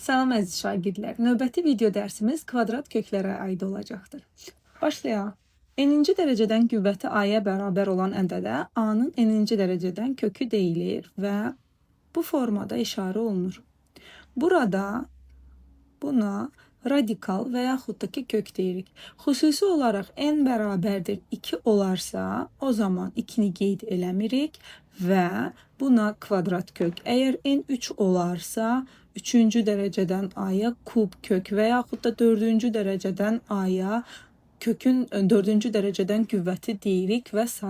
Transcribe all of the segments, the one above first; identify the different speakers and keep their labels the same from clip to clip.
Speaker 1: Salam əziz şagirdlər. Növbəti video dərsimiz kvadrat köklərə aid olacaqdır. Başlayaq. N-ci dərəcədən qüvvəti A-ya bərabər olan ədədə A-nın n-ci dərəcədən kökü deyilir və bu formada işarə olunur. Burada buna radikal və yaxud da ki kök deyirik. Xüsusi olaraq n bərabərdir 2 olarsa, o zaman 2-ni qeyd eləmirik və buna kvadrat kök. Əgər n 3 olarsa, 3-cü dərəcədən A-ya kub kök və yaxud da 4-cü dərəcədən A-ya kökün 4-cü dərəcədən qüvvəti deyirik və s.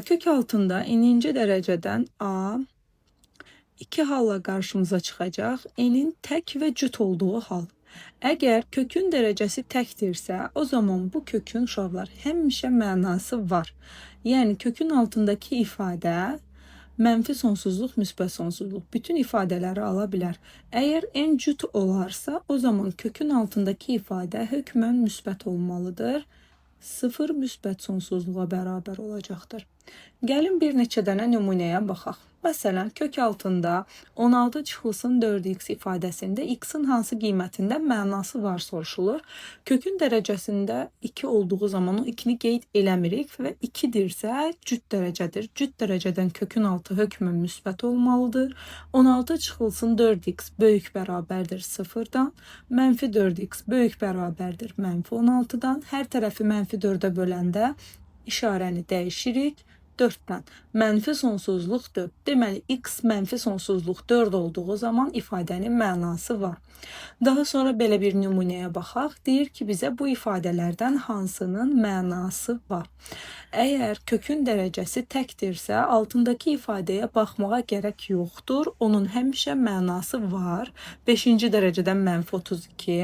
Speaker 1: Kök altında n-ci dərəcədən A 2 halla qarşımıza çıxacaq. N-in tək və cüt olduğu hal. Əgər kökün dərəcəsi təkdirsə, o zaman bu kökün uşaqlar həmişə mənası var. Yəni kökün altındakı ifadə mənfi sonsuzluq, müsbət sonsuzluq bütün ifadələri ala bilər. Əgər n cüt olarsa, o zaman kökün altındakı ifadə hökmən müsbət olmalıdır. 0 müsbət sonsuzluğa bərabər olacaqdır. Gəlin bir neçə dənə nümunəyə baxaq. Məsələn, kök altında 16 çıxılsın 4x ifadəsində x-in hansı qiymətində mənası var soruşulur. Kökün dərəcəsində 2 olduğu zaman o 2-ni qeyd eləmirik və 2-dirsə cüt dərəcədir. Cüt dərəcədən kökün altı hökmən müsbət olmalıdır. 16 çıxılsın 4x böyük bərabərdir 0-dan. Mənfi 4x böyük bərabərdir mənfi 16-dan. Hər tərəfi mənfi 4-ə böləndə işarəni dəyişirik. 4-dən mənfi sonsuzluq 4. Deməli, x mənfi sonsuzluq 4 olduğu zaman ifadənin mənası var. Daha sonra belə bir nümunəyə baxaq. Deyir ki, bizə bu ifadələrdən hansının mənası var? Əgər kökün dərəcəsi təkdirsə, altındakı ifadəyə baxmağa gərək yoxdur. Onun həmişə mənası var. 5-ci dərəcədən mənfi 32,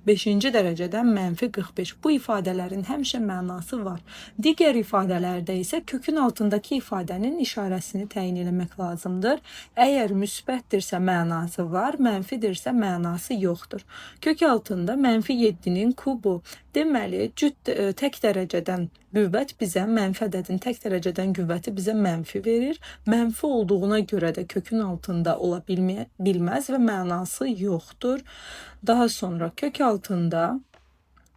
Speaker 1: 5-ci dərəcədən mənfi 45. Bu ifadələrin həmişə mənası var. Digər ifadələrdə isə kökün altındakı ifadənin işarəsini təyin eləmək lazımdır. Əgər müsbətdirsə mənası var, mənfidirsə mənası yoxdur. Kök altında mənfi 7-nin kubu. Deməli, tək dərəcədən qüvvət bizə mənfi ədədin tək dərəcədən qüvvəti bizə mənfi verir. Mənfi olduğuna görə də kökün altında ola bilməz və mənası yoxdur. Daha sonra kök altında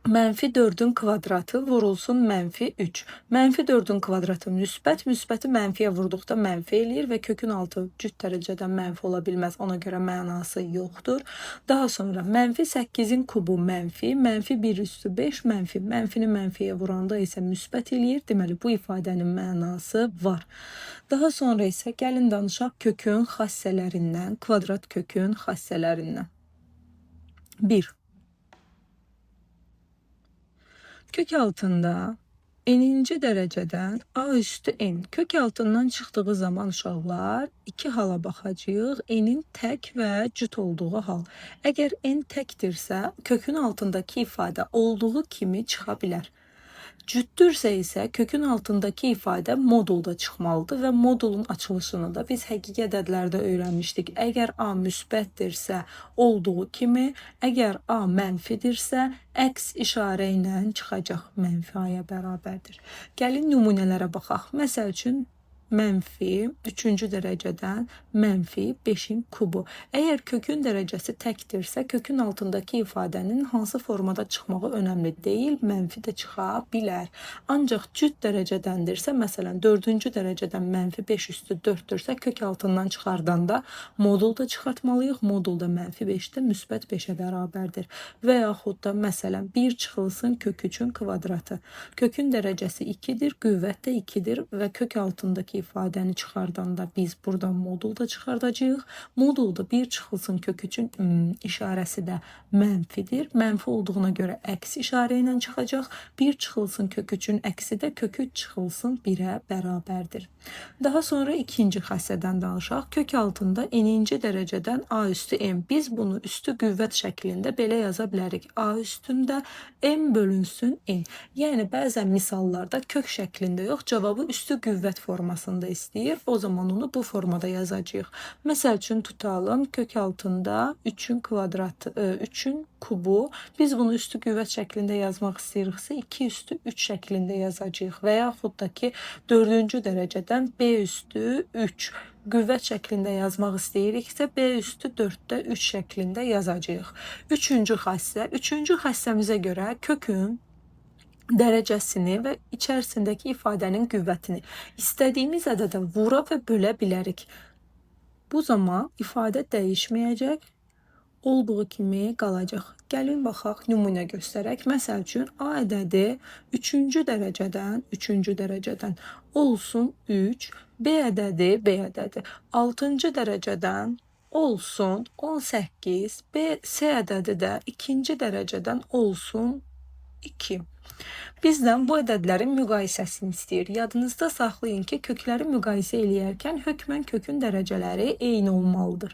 Speaker 1: mənfi 4-ün kvadratı vurulsun mənfi 3. Mənfi 4-ün kvadratı müsbət, müsbəti mənfiyə vurduqda mənfi eləyir və kökün altı cüt dərəcədən mənfi ola bilməz. Ona görə mənası yoxdur. Daha sonra mənfi 8-in kubu mənfi, mənfi 1 üstü 5 mənfi. Mənfini mənfiyə vuranda isə müsbət eləyir. Deməli, bu ifadənin mənası var. Daha sonra isə gəlin danışaq kökün xassələrindən, kvadrat kökün xassələrindən. 1. Kök altında n-ci dərəcədən a üstü n. Kök altından çıxdığı zaman uşaqlar 2 hala baxacağıq. N-in tək və cüt olduğu hal. Əgər n təkdirsə, kökün altındakı ifadə olduğu kimi çıxa bilər. Cütdürsə isə kökün altındakı ifadə modulda çıxmalıdır və modulun açılışını da biz həqiqi ədədlərdə öyrənmişdik. Əgər a müsbətdirsə olduğu kimi, əgər a mənfidirsə əks işarə ilə çıxacaq, mənfi a-ya bərabərdir. Gəlin nümunələrə baxaq. Məsəl üçün mənfi 3-cü dərəcədən mənfi 5-in kubu. Əgər kökün dərəcəsi təkdirsə, kökün altındakı ifadənin hansı formada çıxmağı önəmli deyil, mənfi də çıxa bilər. Ancaq cüt dərəcədəndirsə, məsələn 4-cü dərəcədən mənfi 5 üstü 4-dürsə, kök altından çıxardanda modulda çıxartmalıyıq. Modulda mənfi 5-də müsbət 5-ə bərabərdir. Və yaxud da məsələn 1 çıxılsın kök 3-ün kvadratı. Kökün dərəcəsi 2-dir, qüvvət də 2-dir və kök altındakı ifadəni çıxardanda biz buradan modulda çıxardacağıq. Modulda 1 çıxılsın kök 3-ün işarəsi də mənfidir. Mənfi olduğuna görə əks işarə ilə çıxacaq. 1 çıxılsın kök 3-ün əksi də kök 3 çıxılsın 1-ə bərabərdir. Daha sonra ikinci xassədən danışaq. Kök altında n-ci dərəcədən a üstü m. Biz bunu üstü qüvvət şəklində belə yaza bilərik. A üstündə m bölünsün n. Yəni bəzən misallarda kök şəklində yox, cavabı üstü qüvvət forması formasında istəyir. O zaman onu bu formada yazacağıq. Məsəl üçün tutalım, kök altında 3'ün kvadratı, 3'ün kubu. Biz bunu üstü qüvvət şəklində yazmaq istəyiriksə 2 üstü 3 şəklində yazacağıq. Və yaxud da ki 4-cü dərəcədən b üstü 3 qüvvət şəklində yazmaq istəyiriksə b üstü 4-də 3 şəklində yazacağıq. Üçüncü xassə. Üçüncü xəssəmizə görə kökün dərəcəsini və içərisindəki ifadənin qüvvətini istədiyimiz ədədə vura və bölə bilərik. Bu zaman ifadə dəyişməyəcək, olduğu kimi qalacaq. Gəlin baxaq, nümunə göstərək. Məsəl üçün A ədədi 3-cü dərəcədən olsun 3, B ədədi 6-cı dərəcədən olsun 18, C ədədi də 2-ci dərəcədən olsun 2. Bizdən bu ədədlərin müqayisəsini istəyir. Yadınızda saxlayın ki, kökləri müqayisə eləyərkən hökmən kökün dərəcələri eyni olmalıdır.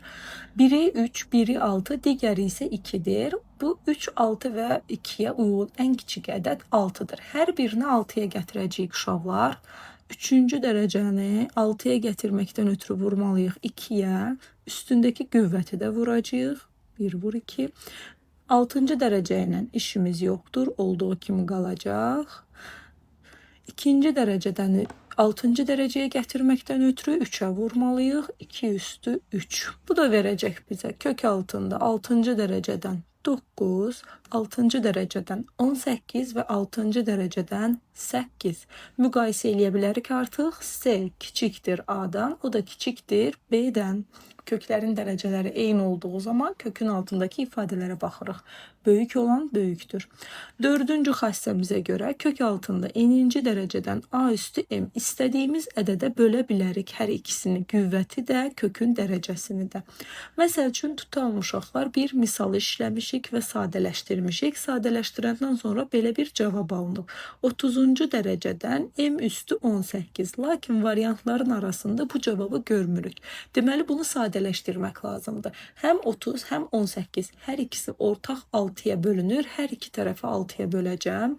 Speaker 1: Biri 3, biri 6, digəri isə 2-dir. Bu 3, 6 və 2-yə uyğun ən kiçik ədəd 6-dır. Hər birini 6-ya gətirəcəyik uşaqlar. 3-cü dərəcəni 6-ya gətirməkdən ötürü vurmalıyıq 2-yə. Üstündəki qüvvəti də vuracağıq. 1 vur 2. 6-cı dərəcə ilə işimiz yoxdur, olduğu kimi qalacaq. 2-ci dərəcədən 6-cı dərəcəyə gətirməkdən ötürü 3-ə vurmalıyıq. 2 üstü 3. Bu da verəcək bizə kök altında 6-cı dərəcədən 9, 6-cı dərəcədən 18 və 6-cı dərəcədən 8. Müqayisə eləyə bilərik artıq. C kiçikdir A-dan, o da kiçikdir B-dən. Köklərin dərəcələri eyni olduğu zaman kökün altındakı ifadələrə baxırıq. Böyük olan böyükdür. 4-cü xassəmizə görə kök altında n-ci dərəcədən A üstü m istədiyimiz ədədə bölə bilərik hər ikisini, qüvvəti də, kökün dərəcəsini də. Məsəl üçün tutalım uşaqlar, bir misal işləmişik və sadələşdirmişik. Sadələşdirəndən sonra belə bir cavab alınıb. 30-cu dərəcədən m üstü 18. Lakin variantların arasında bu cavabı görmürük. Deməli bunu sadələşdirmək lazımdır. Həm 30, həm 18. Hər ikisi ortaq 6-ya bölünür. Hər iki tərəfi 6-ya böləcəm.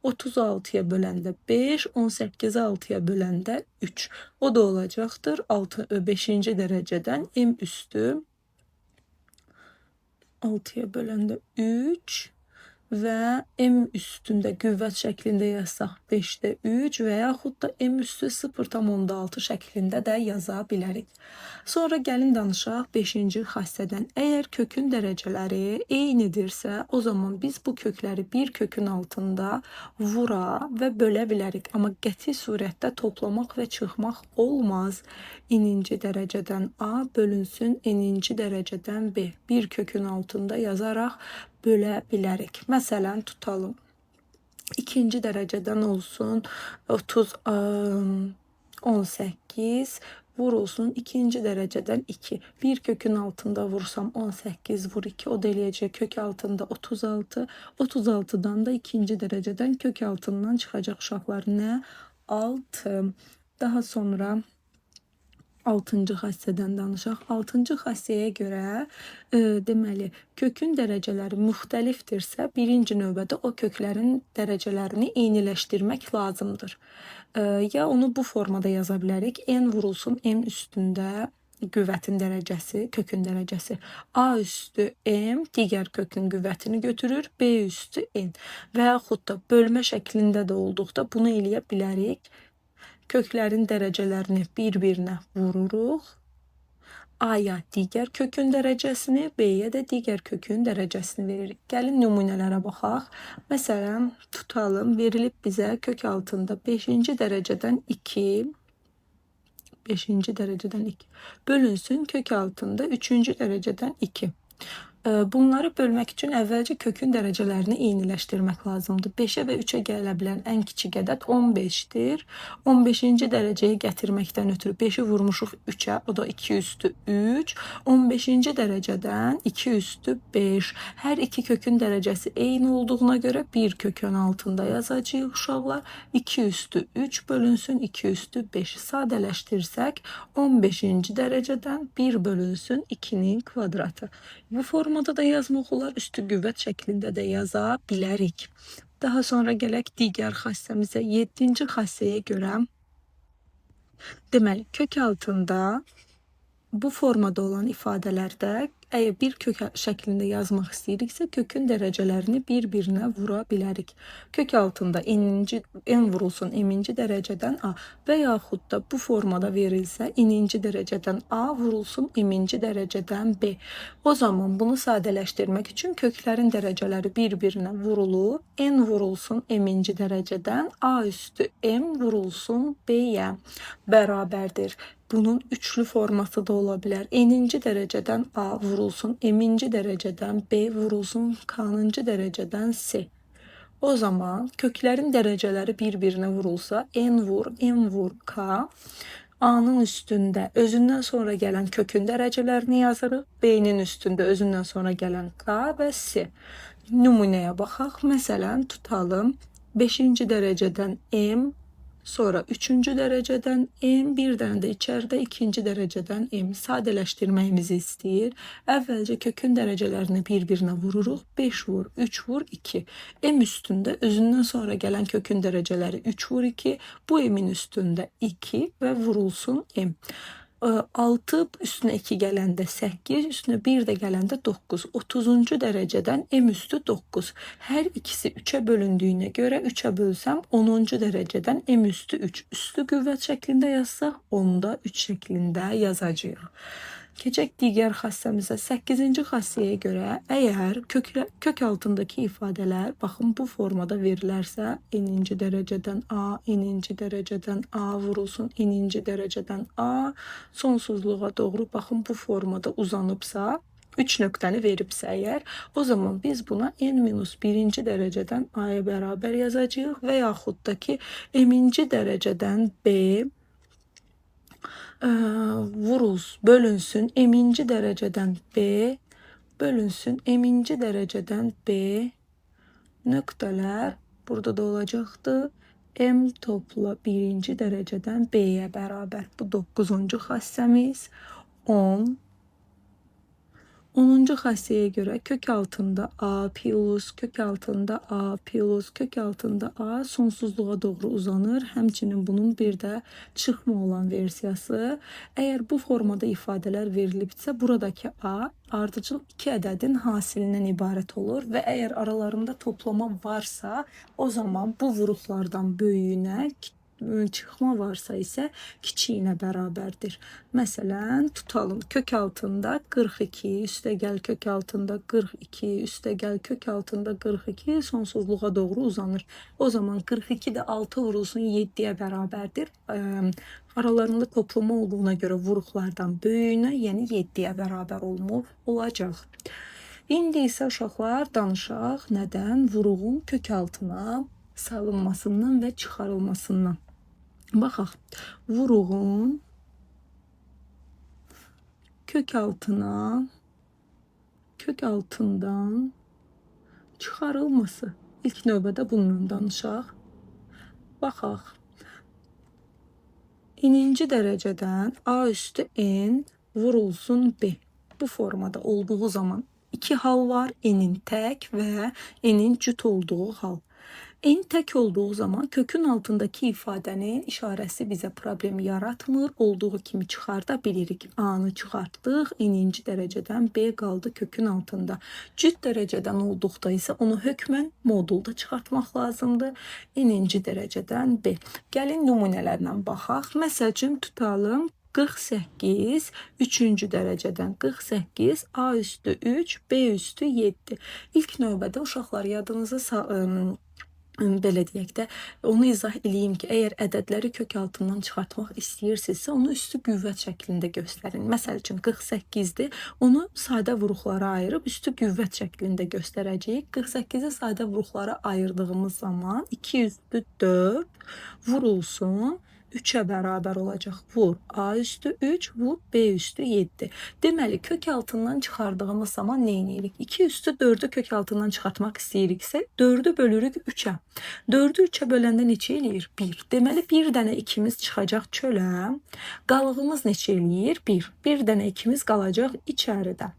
Speaker 1: 36-ya böləndə 5, 18-i 6-ya böləndə 3. O da olacaqdır 5-ci dərəcədən m üstü 6-ya böləndə 3 və m üstündə qüvvət şəklində yazsaq 5-də 3 və yaxud da m üstü 0,6 şəklində də yaza bilərik. Sonra gəlin danışaq 5-ci xassədən. Əgər kökün dərəcələri eynidirsə, o zaman biz bu kökləri bir kökün altında vura və bölə bilərik. Amma qəti surətdə toplamaq və çıxmaq olmaz. N-ci dərəcədən A bölünsün n-ci dərəcədən B. Bir kökün altında yazaraq bölə bilərik. Məsələn, tutalım. 2-ci dərəcədən olsun 18 vurulsun 2-ci dərəcədən 2. Bir kökün altında vursam 18 vur 2. O da eləyəcək kök altında 36. 36-dan da 2-ci dərəcədən kök altından çıxacaq uşaqlar. Nə? 6. Daha sonra 6-cı xassədən danışaq. 6-cı xassəyə görə deməli kökün dərəcələri müxtəlifdirsə, birinci növbədə o köklərin dərəcələrini eyniləşdirmək lazımdır. Ya onu bu formada yaza bilərik. N vurulsun m üstündə qüvvətin dərəcəsi, kökün dərəcəsi. A üstü m digər kökün qüvvətini götürür. B üstü n. Və yaxud da bölmə şəklində də olduqda bunu eləyə bilərik. Köklərin dərəcələrini bir-birinə vururuq. A-ya digər kökün dərəcəsini, B-yə də digər kökün dərəcəsini veririk. Gəlin nümunələrə baxaq. Məsələn, tutalım, verilib bizə kök altında 5-ci dərəcədən 2, 5-ci dərəcədən 2 bölünsün kök altında 3-cü dərəcədən 2. Bunları bölmək üçün əvvəlcə kökün dərəcələrini eyniləşdirmək lazımdır. 5-ə və 3-ə gələ bilən ən kiçik ədəd 15-dir. 15-ci dərəcəyə gətirməkdən ötürü 5-i vurmuşuq 3-ə, o da 2 üstü 3. 15-ci dərəcədən 2 üstü 5. Hər iki kökün dərəcəsi eyni olduğuna görə bir kökün altında yazacağıq uşaqlar. 2 üstü 3 bölünsün 2 üstü 5. Sadələşdirsək 15-ci dərəcədən 1 bölünsün 2-nin kvadratı. Bu formada da yazmaq olar, üstü qüvvət şəklində də yaza bilərik. Daha sonra gələk digər xassəmizə. 7-ci xassəyə görə Deməli, kök altında bu formada olan ifadələrdə əgər bir kök şəklində yazmaq istəyiriksə, kökün dərəcələrini bir-birinə vura bilərik. Kök altında n vurulsun m-ci dərəcədən a və yaxud da bu formada verilsə, n-ci dərəcədən a vurulsun m-ci dərəcədən b. O zaman bunu sadələşdirmək üçün köklərin dərəcələri bir-birinə vurulur, n vurulsun m-ci dərəcədən a üstü m vurulsun b-yə bərabərdir. Bunun üçlü forması da ola bilər. N-ci dərəcədən A vurulsun, m-ci dərəcədən B vurulsun, k-cı dərəcədən C. O zaman köklərin dərəcələri bir-birinə vurulsa, n vur k, A-nın üstündə özündən sonra gələn kökün dərəcələrini yazırıq, B-nin üstündə özündən sonra gələn k və C. Nümunəyə baxaq. Məsələn, tutalım 5-ci dərəcədən m, sonra 3-cü dərəcədən m, bir dənə də içəridə 2-ci dərəcədən m. Sadələşdirməyimizi istəyir. Əvvəlcə kökün dərəcələrini bir-birinə vururuq. 5 vur, 3 vur, 2. M üstündə özündən sonra gələn kökün dərəcələri 3 vur 2. Bu m-in üstündə 2 və vurulsun m. 6 üstünə 2 gələndə 8, üstünə 1 də gələndə 9. 30-cu dərəcədən m üstü 9. Hər ikisi 3-ə bölündüyünə görə 3-ə bölsəm 10-cu dərəcədən m üstü 3. Üstü qüvvət şəklində yazsaq, onu da 3 şəklində yazacağıq. Keçək digər xassəmizə. 8-ci xassəyə görə əgər kök altındakı ifadələr baxın bu formada verilərsə, n-ci dərəcədən a, n-ci dərəcədən a vurulsun, n-ci dərəcədən a sonsuzluğa doğru baxın bu formada uzanıbsa, 3 nöqtəni veribsə əgər, o zaman biz buna n-1-ci dərəcədən a-ya bərabər yazacağıq və yaxud da ki, m-ci dərəcədən b bölünsün m-ci dərəcədən b bölünsün m-ci dərəcədən b nöqtələr burada da olacaqdır. M topla 1-ci dərəcədən b-yə bərabər. Bu 9-cu xassəmiz. 10-cu xassəyə görə kök altında a plus, kök altında a plus, kök altında a sonsuzluğa doğru uzanır. Həmçinin bunun bir də çıxma olan versiyası. Əgər bu formada ifadələr verilibsə, buradakı a ardıcıl 2 ədədin hasilindən ibarət olur və əgər aralarında toplama varsa, o zaman bu vuruqlardan böyüyünə, çıxma varsa isə kiçiyinə bərabərdir. Məsələn, tutalım kök altında 42, üstəgəl kök altında 42, üstəgəl kök altında 42 sonsuzluğa doğru uzanır. O zaman 42 də 6 vurulsun 7-yə bərabərdir. Aralarında toplama olduğuna görə vuruqlardan böyüyünə, yəni 7-yə bərabər olacaq. İndi isə uşaqlar danışaq nədən? Vuruğun kök altına salınmasından və çıxarılmasından. Baxaq, vuruğun kök altından çıxarılması. İlk növbədə bununla danışaq. Baxaq, n-ci dərəcədən a üstü n vurulsun b. Bu formada olduğu zaman iki hal var. N-in tək və n-in cüt olduğu hal. N tək olduğu zaman kökün altındakı ifadənin işarəsi bizə problem yaratmır. Olduğu kimi çıxarda bilirik. A-nı çıxartdıq. N-ci dərəcədən B qaldı kökün altında. Cüt dərəcədən olduqda isə onu hökmən modulda çıxartmaq lazımdır. N-ci dərəcədən B. Gəlin nümunələrlə baxaq. Məsəl üçün tutalım. 48, 3-cü dərəcədən 48, A üstü 3, B üstü 7. İlk növbədə uşaqlar yadınıza belə deyək də, onu izah edeyim ki, əgər ədədləri kök altından çıxartmaq istəyirsinizsə, onu üstü qüvvət şəklində göstərin. Məsəl üçün 48-dir, onu sadə vuruqlara ayırıb üstü qüvvət şəklində göstərəcəyik. 48-i sadə vuruqlara ayırdığımız zaman 2 üstü 4 vurulsun 3-ə bərabər olacaq. Vur A üstü 3, vur B üstü 7. Deməli, kök altından çıxardığımız zaman nə edirik? 2 üstü 4-ü kök altından çıxartmaq istəyiriksə, 4-ü bölürük 3-ə. 4-ü 3-ə böləndə neçə eləyir? 1. Deməli, bir dənə 2-miz çıxacaq çölə. Qalığımız neçə eləyir? 1. Bir dənə 2-miz qalacaq içəridə.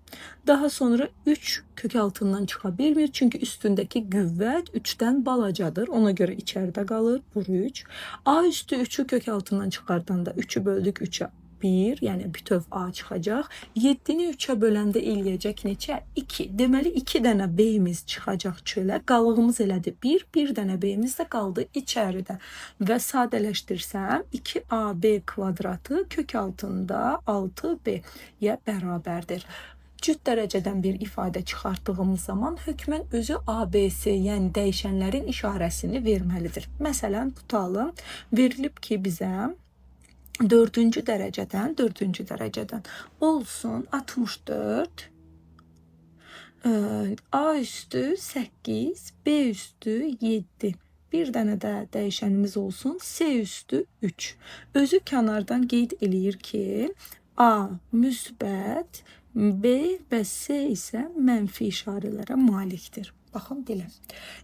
Speaker 1: Daha sonra 3 kök altından çıxa bilmir. Çünki üstündəki qüvvət 3-dən balacadır. Ona görə içəridə qalır. Vur 3. A üstü 3-ü kök altından çıxardanda 3-ü böldük 3-ə 1, yəni bütöv A çıxacaq. 7-ni 3-ə böləndə eləyəcək neçə? 2. Deməli 2 dənə B-imiz çıxacaq çölə. Qalığımız elədi 1, 1 dənə B-imiz də qaldı içəridə. Və sadələşdirsəm 2AB kvadratı kök altında 6B-yə bərabərdir. Cüt dərəcədən bir ifadə çıxartdığımız zaman hökmən özü ABC, yəni dəyişənlərin işarəsini verməlidir. Məsələn, tutalım, verilib ki, bizə 4-cü dərəcədən olsun 64, A üstü 8, B üstü 7. Bir dənə də dəyişənimiz olsun C üstü 3. Özü kənardan qeyd eləyir ki, A müsbət, B və C isə mənfi işarələrə malikdir. Baxın belə.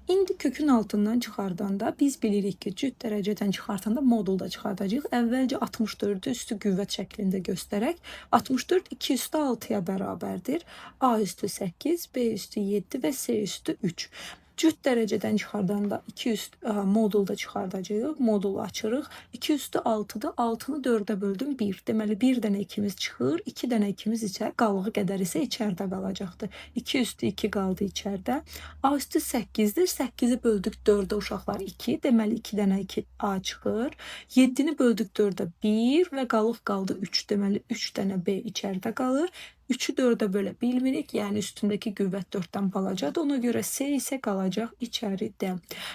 Speaker 1: İndi kökün altından çıxardanda biz bilirik ki, cüt dərəcədən çıxartanda modulda çıxardacağıq. Əvvəlcə 64-ü üstü qüvvət şəklində göstərək. 64 2 üstü 6-ya bərabərdir. A üstü 8, B üstü 7 və C üstü 3. Cüt dərəcədən çıxardanda 2 üst modulda çıxardacağıq. Modulu açırıq. 2 üstü 6-dır. 6-nı 4-ə böldüm 1. Deməli 1 dənə 2-miz çıxır. 2 dənə 2-miz isə qalığı qədər isə içəridə qalacaqdır. 2 üstü 2 qaldı içəridə. A üstü 8-dir. 8-i böldük 4-ə uşaqlar 2. Deməli 2 dənə 2 A çıxır. 7-ni böldük 4-ə 1 və qalıq qaldı 3. Deməli 3 dənə B içəridə qalır. 3-ü 4-ə bölə bilmirik, yəni üstündəki qüvvət 4-dən balacadır. Ona görə C isə qalacaq içəridə.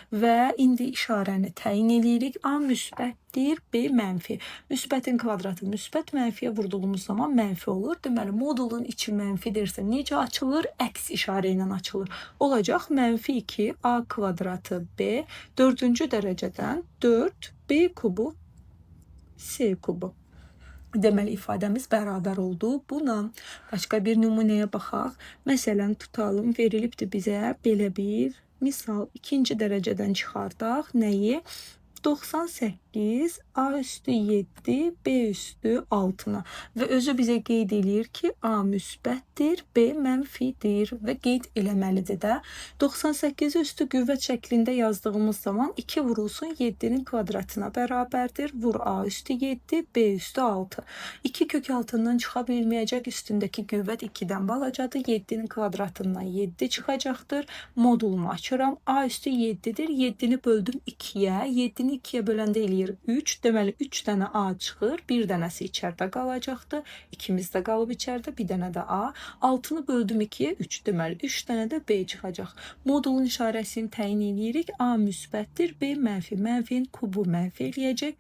Speaker 1: Və indi işarəni təyin edirik. A müsbətdir, B mənfi. Müsbətin kvadratı müsbət, mənfiyə vurduğumuz zaman mənfi olur. Deməli, modulun içi mənfidirsə necə açılır? Əks işarə ilə açılır. Olacaq mənfi 2 A kvadratı B 4-cü dərəcədən 4 B kubu C kubu. Deməli, ifadəmiz bərabər oldu. Buna başqa bir nümunəyə baxaq. Məsələn, tutalım, verilibdir bizə belə bir misal. 2-ci dərəcədən çıxardaq. Nəyi? 98 A üstü 7 B üstü 6-na və özü bizə qeyd eləyir ki, A müsbətdir, B mənfidir və qeyd eləməlidir də. 98 üstü qüvvət şəklində yazdığımız zaman 2 vurulsun 7-nin kvadratına bərabərdir. Vur A üstü 7, B üstü 6. 2 kök altından çıxa bilməyəcək, üstündəki qüvvət 2-dən balacadır. 7-nin kvadratından 7 çıxacaqdır. Modulumu açıram. A üstü 7-dir. 7-ni böldüm 2-yə. 7-ni 2-yə böləndə eləyir 3. Deməli 3 dənə A çıxır. Bir dənəsi içəridə qalacaqdır. İkimiz də qalıb içəridə. Bir dənə də A. 6-nı böldüm 2-yə 3. Deməli 3 dənə də B çıxacaq. Modulun işarəsini təyin edirik. A müsbətdir, B mənfi. Mənfinin kubu mənfi eləyəcək.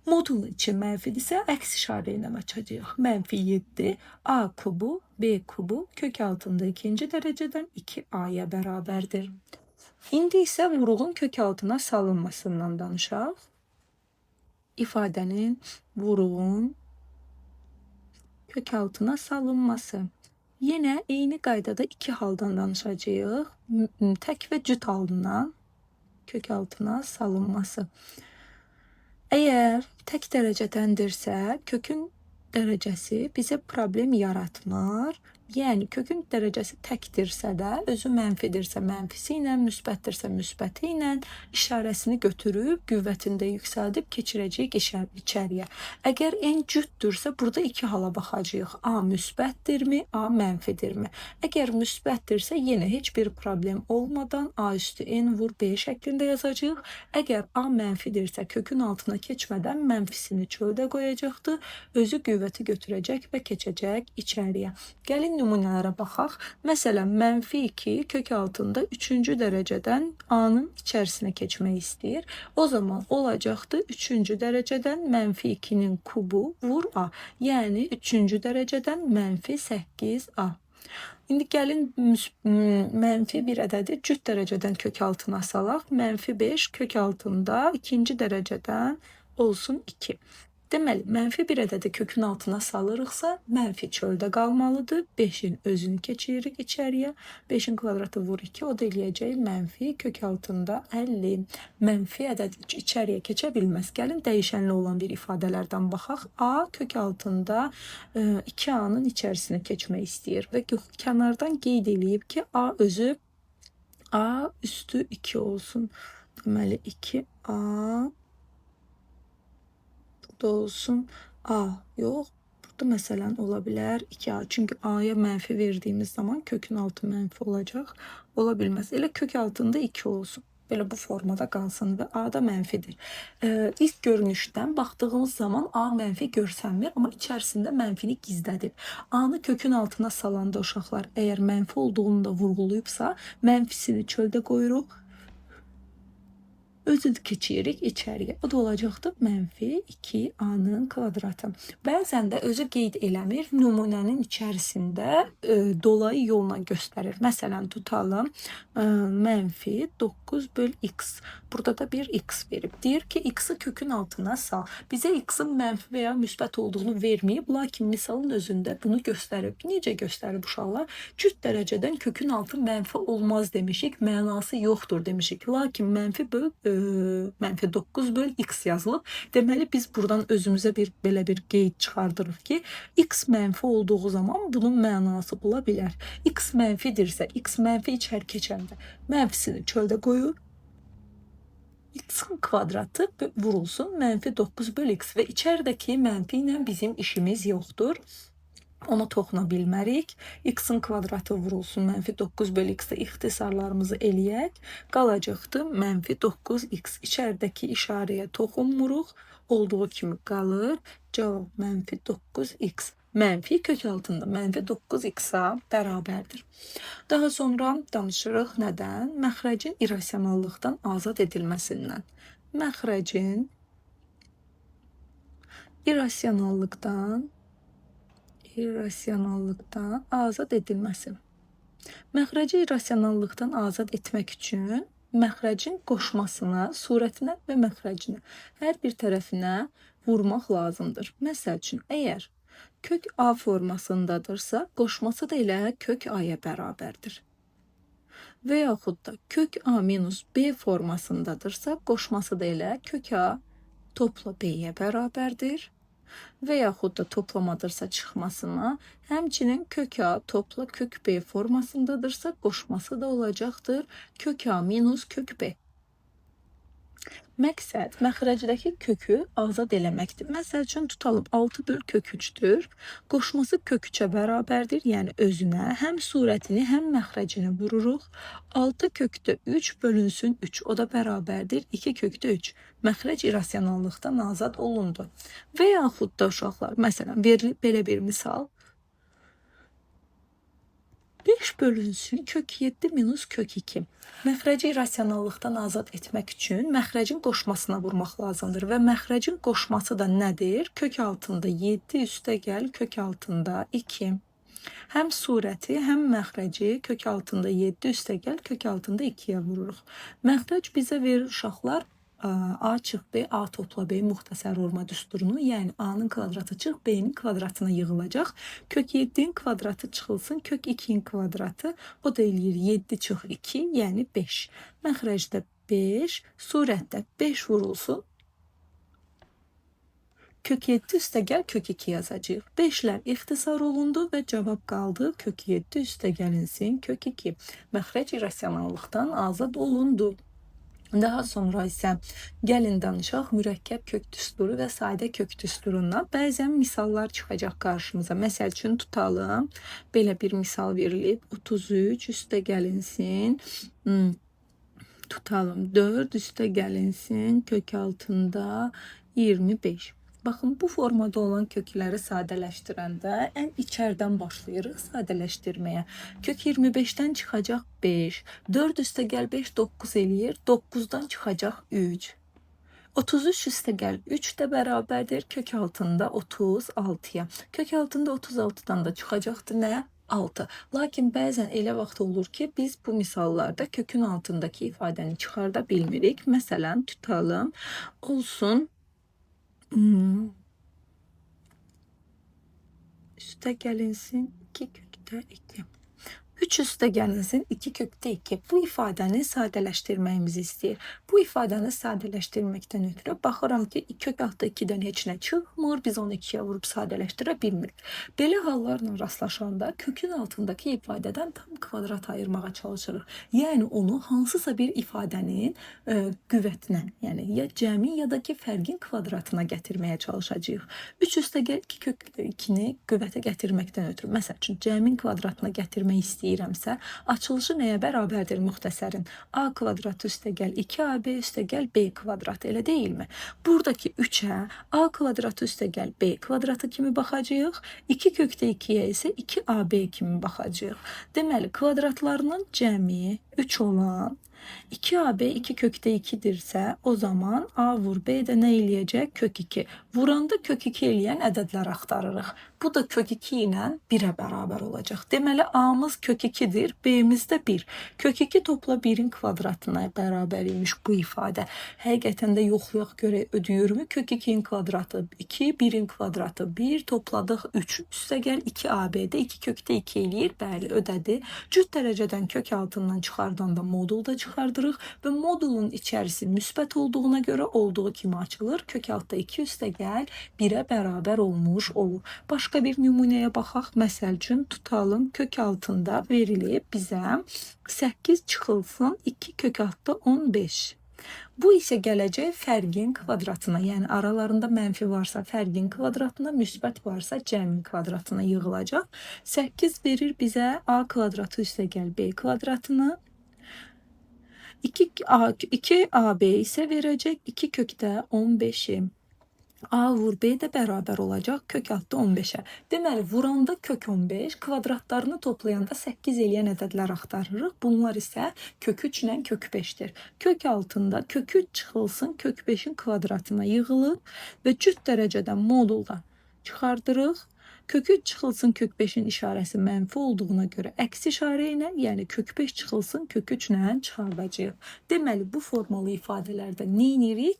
Speaker 1: Modulun içi mənfidirsə əks işarə ilə açacağıq. Mənfi 7 A kubu B kubu kök altında 2-ci dərəcədən 2A'ya bərabərdir. İndi isə vuruğun kök altına salınmasından danışaq. İfadənin vuruğun kök altına salınması. Yenə eyni qaydada iki haldan danışacağıq. Tək və cüt halından kök altına salınması. Əgər tək dərəcədəndirsə, kökün dərəcəsi bizə problem yaratmır. Yəni, kökün dərəcəsi təkdirsə də, özü mənfidirsə mənfisi ilə, müsbətdirsə müsbəti ilə işarəsini götürüb, qüvvətində yüksəldib keçirəcəyik içəriyə. Əgər n cütdürsə, burada iki hala baxacağıq. A müsbətdirmi, A mənfidirmi? Əgər müsbətdirsə, yenə heç bir problem olmadan A üstü n vur B şəklində yazacağıq. Əgər A mənfidirsə, kökün altına keçmədən mənfisini çöldə qoyacaqdır. Özü qüvvəti götürəcək və keçəcək içəriyə. Gəlin nümunələrə baxaq. Məsələn, mənfi 2 kök altında 3-cü dərəcədən A-nın içərisinə keçmək istəyir. O zaman olacaqdır 3-cü dərəcədən mənfi 2-nin kubu vur A. Yəni 3-cü dərəcədən mənfi 8A. İndi gəlin mənfi bir ədədi cüt dərəcədən kök altına salaq. Mənfi 5 kök altında 2-ci dərəcədən olsun 2. Deməli, mənfi bir ədədi kökün altına salırıqsa, mənfi çöldə qalmalıdır. 5-in özünü keçiririk içəriyə. 5-in kvadratı vur 2, o da eləyəcək mənfi kök altında 50. Mənfi ədəd içəriyə keçə bilməz. Gəlin dəyişənli olan bir ifadələrdən baxaq. A kök altında 2A-nın içərisinə keçmək istəyir və kənardan qeyd eləyib ki, A özü A üstü 2 olsun. Deməli 2A da olsun A. Yox, burada məsələn ola bilər 2A. Çünki A'ya mənfi verdiyimiz zaman kökün altı mənfi olacaq. Ola bilməz. Elə kök altında 2 olsun. Belə bu formada qalsın və A da mənfidir. İlk görünüşdən baxdığımız zaman A mənfi görsənmir, amma içərisində mənfini gizlədir. A-nı kökün altına salanda uşaqlar əgər mənfi olduğunu da vurğulayıbsa, mənfisini çöldə qoyuruq. Özünü keçiririk içəriyə. O da olacaqdır mənfi 2A-nın kvadratı. Bəzən də özü qeyd eləmir, nümunənin içərisində dolayı yolla göstərir. Məsələn, tutalım mənfi 9/x. Burada da bir x verib. Deyir ki, x-i kökün altına sal. Bizə x-in mənfi və ya müsbət olduğunu verməyib, lakin misalın özündə bunu göstərib. Necə göstərib uşaqlar? Cüt dərəcədən kökün altı mənfi olmaz demişik, mənası yoxdur demişik. Lakin mənfi 9/x yazılıb. Deməli biz buradan özümüzə belə bir qeyd çıxardırıq ki, x mənfi olduğu zaman bunun mənası ola bilər. X mənfidirsə, x mənfi içəri keçəndə mənfisini çöldə qoyur. X-in kvadratı vurulsun mənfi 9/x və içəridəki mənfi ilə bizim işimiz yoxdur. Ona toxuna bilmərik. X-in kvadratı vurulsun mənfi 9/x-də ixtisarlarımızı eləyək. Qalacaqdır mənfi 9x. İçəridəki işarəyə toxunmuruq. Olduğu kimi qalır. Cavab mənfi 9x. Mənfi kök altında mənfi 9x-a bərabərdir. Daha sonra danışırıq nədən? Məxrəcin irrasionallıqdan azad edilməsindən. Məxrəcin irrasionallıqdan azad edilməsi. Məxrəci irrasionallıqdan azad etmək üçün məxrəcin qoşmasına, surətinə və məxrəcinə hər bir tərəfinə vurmaq lazımdır. Məsəl üçün, əgər kök A formasındadırsa, qoşması da elə kök A-ya bərabərdir. Və yaxud da kök A minus B formasındadırsa, qoşması da elə kök A topla B-yə bərabərdir. Və yaxud da toplamadırsa çıxmasına, həmçinin kök A topla kök B formasındadırsa, qoşması da olacaqdır kök A minus kök B. Məqsəd məxrəcdəki kökü azad eləməkdir. Məsəl üçün tutalım 6/kök3-dür. Qoşması kök 3-ə bərabərdir, yəni özünə həm surətini, həm məxrəcini vururuq. 6 kökdə 3 bölünsün 3, o da bərabərdir 2 kökdə 3. Məxrəc irrasionallıqdan azad olundu. Və yaxud da uşaqlar, məsələn, verilib belə bir misal. 5 bölünsün kök 7 minus kök 2. Məxrəci irrasionallıqdan azad etmək üçün məxrəcin qoşmasına vurmaq lazımdır və məxrəcin qoşması da nədir? Kök altında 7 üstəgəl kök altında 2. Həm surəti, həm məxrəci kök altında 7 üstəgəl kök altında 2-yə vururuq. Məxrəc bizə verir uşaqlar A çıx B, A topla B muxtəsər vurma düsturunu, yəni A-nın kvadratı çıx B-nin kvadratına yığılacaq. Kök 7-nin kvadratı çıxılsın, kök 2-nin kvadratı, o da eləyir 7 çıx 2, yəni 5. Məxrəcdə 5, surətdə 5 vurulsun. Kök 7 üstəgəl kök 2 yazacağıq. 5-lər ixtisar olundu və cavab qaldı kök 7 üstəgəlinsin kök 2. Məxrəc irrasionallıqdan azad olundu. Daha sonra isə gəlin danışaq mürəkkəb kök düsturu və sadə kök düsturundan. Bəzən misallar çıxacaq qarşımıza. Məsəl üçün tutalım, belə bir misal verilib. 33 üstəgəlinsin, tutalım 4 üstəgəlinsin kök altında 25. Baxın, bu formada olan kökləri sadələşdirəndə ən içərdən başlayırıq sadələşdirməyə. Kök 25-dən çıxacaq 5. 4 üstəgəl 5 9 eləyir. 9-dan çıxacaq 3. 33 üstəgəl 3 də bərabərdir kök altında 36-ya. Kök altında 36-dan da çıxacaqdır nə? 6. Lakin bəzən elə vaxt olur ki, biz bu misallarda kökün altındakı ifadəni çıxarda bilmirik. Məsələn, tutalım, olsun üstə gəlinsin 2 kökdə 2. 3 üstə gəlinsin 2 kökdə 2. Bu ifadəni sadələşdirməyimizi istəyir. Bu ifadəni sadələşdirməkdən ötürü baxıram ki, kök altı 2-dən heç nə çıxmır. Biz onu 2-yə vurub sadələşdirə bilmirik. Belə hallarla rastlaşanda kökün altındakı ifadədən tam kvadrat ayırmağa çalışırıq. Yəni onu hansısa bir ifadənin qüvvətinə, yəni ya cəmi ya da ki fərqin kvadratına gətirməyə çalışacağıq. 3 üstə gəl 2 kök 2-ni qüvvətə gətirməkdən ötürü. Məsəl üçün cəmin kvadratına gətirmək istəyirəmsə, açılışı nəyə bərabərdir müxtəsərin? A kvadrat üstə gəl 2AB üstə gəl B kvadrat, elə deyilmi? Buradakı 3-ə A kvadrat üstə gəl B kvadratı kimi baxacağıq. 2 kökdə 2-yə isə 2AB kimi baxacağıq. Deməli, kvadratlarının cəmi 3 olan 2AB 2 kökdə 2-dirsə, o zaman A vur B də nə eləyəcək? Kök 2. Vuranda kök 2 eləyən ədədlər axtarırıq. Bu da kök 2 ilə 1-ə bərabər olacaq. Deməli, A-mız kök 2-dir, B-miz də 1. Kök 2 topla 1-in kvadratına bərabər imiş bu ifadə. Həqiqətən də yoxlayaq görə ödəyirmi? Kök 2-in kvadratı 2, 1-in kvadratı 1, topladıq 3. Üstə gəl 2AB-də 2 kökdə 2 eləyir. Bəli, ödədi. Cüt dərəcədən kök altından çıxardanda modulda çıxardırıq və modulun içərisi müsbət olduğuna görə olduğu kimi açılır. Kök altda 2 üstə gəl 1-ə bərabər olmuş olur. Başqa bir nümunəyə baxaq. Məsəl üçün tutalım, kök altında verilib bizə 8 çıxılsın 2 kök altda 15. Bu isə gələcək fərqin kvadratına, yəni aralarında mənfi varsa fərqin kvadratına, müsbət varsa cəmin kvadratına yığılacaq. 8 verir bizə A kvadratı üstə gəl B kvadratını. 2AB isə verəcək 2 kökdə 15'i. A vur B də bərabər olacaq kök altda 15'ə. Deməli, vuranda kök 15, kvadratlarını toplayanda 8 eləyən ədədlər axtarırıq. Bunlar isə kök 3 ilə kök 5'dir. Kök altında kök 3 çıxılsın kök 5'in kvadratına yığılır və cüt dərəcədən modulda çıxardırıq. Kök 3 çıxılsın kök 5'in işarəsi mənfi olduğuna görə əks işarə ilə, yəni kök 5 çıxılsın kök 3 ilə çıxardacağıq. Deməli, bu formalı ifadələrdə nə edirik?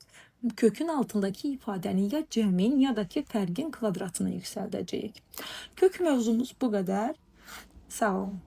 Speaker 1: Kökün altındakı ifadəni ya cəmin ya da ki fərqin kvadratına yüksəldəcəyik. Kök mövzumuz bu qədər. Sağ olun.